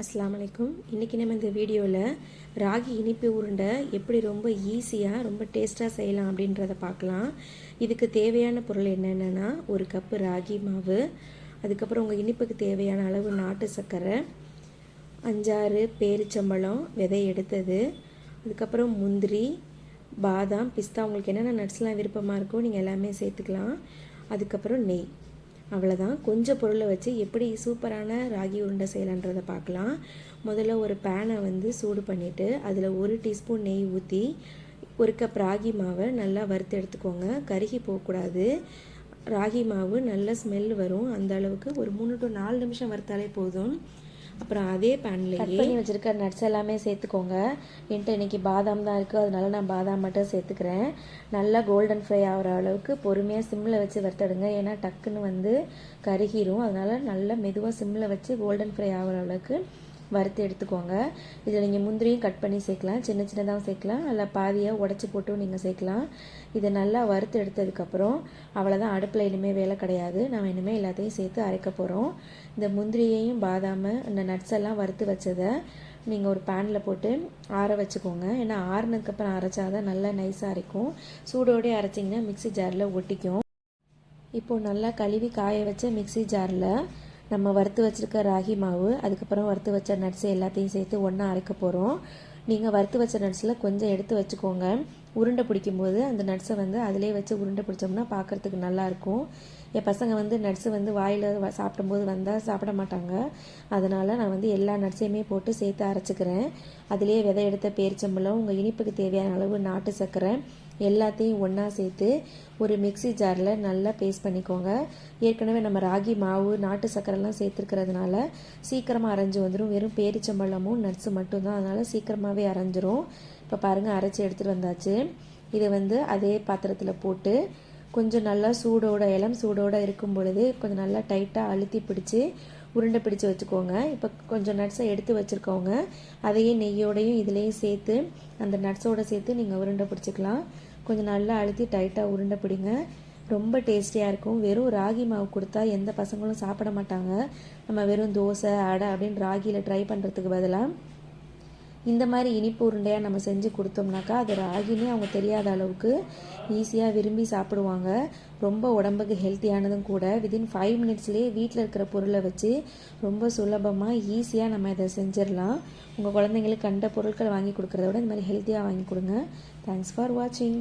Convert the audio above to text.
அஸ்ஸலாமு அலைக்கும். இன்றைக்கி நம்ம இந்த வீடியோவில் ராகி இனிப்பு உருண்டை எப்படி ரொம்ப ஈஸியாக ரொம்ப டேஸ்ட்டாக செய்யலாம் அப்படின்றத பார்க்கலாம். இதுக்கு தேவையான பொருள் என்னென்னா, ஒரு கப்பு ராகி மாவு, அதுக்கப்புறம் உங்கள் இனிப்புக்கு தேவையான அளவு நாட்டு சர்க்கரை, 5-6 பேரிச்சம்பழம் விதை எடுத்தது, அதுக்கப்புறம் முந்திரி, பாதாம், பிஸ்தா, உங்களுக்கு என்னென்ன நட்ஸ்லாம் விருப்பமாக இருக்கோ நீங்கள் எல்லாமே சேர்த்துக்கலாம். அதுக்கப்புறம் நெய். அவ்வளோதான். கொஞ்சம் பொருளை வச்சு எப்படி சூப்பரான ராகி உருண்டை செய்யலான்றதை பார்க்கலாம். முதல்ல ஒரு பேனை சூடு பண்ணிவிட்டு அதில் 1 டீஸ்பூன் நெய் ஊற்றி 1 கப் ராகி மாவை நல்லா வறுத்து எடுத்துக்கோங்க. கருகி போகக்கூடாது. ராகி மாவு நல்ல ஸ்மெல் வரும். அந்த அளவுக்கு ஒரு 3 to 4 நிமிஷம் வறுத்தாலே போதும். அப்புறம் அதே பேன்லேயே கட் பண்ணி வச்சுருக்க நட்ஸ் எல்லாமே சேர்த்துக்கோங்க. என்கிட்ட இன்றைக்கி பாதாம் தான் இருக்குது, அதனால நான் பாதாம் மட்டும் சேர்த்துக்கிறேன். நல்லா கோல்டன் ஃப்ரை ஆகிற அளவுக்கு பொறுமையாக சிம்மில் வச்சு வறுத்தடுங்க. ஏன்னா டக்குன்னு கருகிரும். அதனால் நல்லா மெதுவாக சிம்மில் வச்சு கோல்டன் ஃப்ரை ஆகிற அளவுக்கு வறுத்து எடுத்துக்கோங்க. இதில் நீங்கள் முந்திரியும் கட் பண்ணி சேர்க்கலாம், சின்ன சின்னதாகவும் சேர்க்கலாம், நல்லா பாதியாக உடச்சி போட்டும் நீங்கள் சேர்க்கலாம். இதை நல்லா வறுத்து எடுத்ததுக்கப்புறம் அவ்வளோதான். அடுப்பில் இனிமேல் வேலை கிடையாது. நம்ம இனிமேல் எல்லாத்தையும் சேர்த்து அரைக்க போகிறோம். இந்த முந்திரியையும் பாதாம் இந்த நட்ஸ் எல்லாம் வறுத்து வச்சதை நீங்கள் ஒரு பேனில் போட்டு ஆற வச்சுக்கோங்க. ஏன்னா ஆறுனதுக்கப்புறம் அரைச்சாதான் நல்லா நைஸாக அரைக்கும். சூடோடே அரைச்சிங்கன்னா மிக்ஸி ஜாரில் ஒட்டிக்கும். இப்போது நல்லா கழுவி காய வச்ச மிக்ஸி ஜாரில் நம்ம வறுத்து வச்சுருக்க ராகி மாவு, அதுக்கப்புறம் வறுத்து வச்ச நட்ஸ் எல்லாத்தையும் சேர்த்து ஒன்றா அரைக்க போகிறோம். நீங்கள் வறுத்து வச்ச நட்ஸில் கொஞ்சம் எடுத்து வச்சுக்கோங்க. உருண்டை பிடிக்கும்போது அந்த நட்ஸை அதிலே வச்சு உருண்டை பிடிச்சோம்னா பார்க்குறதுக்கு நல்லாயிருக்கும். என் பசங்க நட்ஸு வாயில் சாப்பிடும்போது வந்தால் சாப்பிட மாட்டாங்க. அதனால் நான் எல்லா நட்ஸையுமே போட்டு சேர்த்து அரைச்சிக்கிறேன். அதிலே விதை எடுத்த பேரிச்சம்பழம், உங்கள் இனிப்புக்கு தேவையான அளவு நாட்டு சர்க்கரை எல்லாத்தையும் ஒன்றா சேர்த்து ஒரு மிக்ஸி ஜாரில் நல்லா பேஸ்ட் பண்ணிக்கோங்க. ஏற்கனவே நம்ம ராகி மாவு நாட்டு சர்க்கரைலாம் சேர்த்துருக்கிறதுனால சீக்கிரமாக அரைஞ்சி வந்துடும். வெறும் பேரிச்சம்பழமும் நட்ஸு மட்டும்தான், அதனால் சீக்கிரமாகவே அரைஞ்சிரும். இப்போ பாருங்கள், அரைச்சி எடுத்துகிட்டு வந்தாச்சு. இதை அதே பாத்திரத்தில் போட்டு கொஞ்சம் நல்லா இளம் சூடோடு இருக்கும் பொழுது கொஞ்சம் நல்லா டைட்டாக அழுத்தி பிடிச்சி உருண்டை பிடிச்சி வச்சுக்கோங்க. இப்போ கொஞ்சம் நட்ஸை எடுத்து வச்சுருக்கோங்க, அதையே நெய்யோடையும் இதுலேயும் சேர்த்து அந்த நட்ஸோடு சேர்த்து நீங்கள் உருண்டை பிடிச்சிக்கலாம். கொஞ்சம் நல்லா அழுத்தி டைட்டாக உருண்டை பிடிங்க. ரொம்ப டேஸ்டியாக இருக்கும். வெறும் ராகி மாவு கொடுத்தா எந்த பசங்களும் சாப்பிட மாட்டாங்க. நம்ம வெறும் தோசை, அடை அப்படின்னு ராகியில் ட்ரை பண்ணுறதுக்கு பதிலாக இந்த மாதிரி இனிப்பு உருண்டையாக நம்ம செஞ்சு கொடுத்தோம்னாக்கா அது ராகினே அவங்க தெரியாத அளவுக்கு ஈஸியாக விரும்பி சாப்பிடுவாங்க. ரொம்ப உடம்புக்கு ஹெல்த்தியானதும் கூட. வித்தின் 5 மினிட்ஸ்லேயே வீட்டில் இருக்கிற பொருளை வச்சு ரொம்ப சுலபமாக ஈஸியாக நம்ம இதை செஞ்சிடலாம். உங்கள் குழந்தைங்களுக்கு கண்ட பொருட்கள் வாங்கி கொடுக்குறத விட இந்த மாதிரி ஹெல்த்தியாக வாங்கி கொடுங்க. தேங்க்ஸ் ஃபார் வாட்சிங்.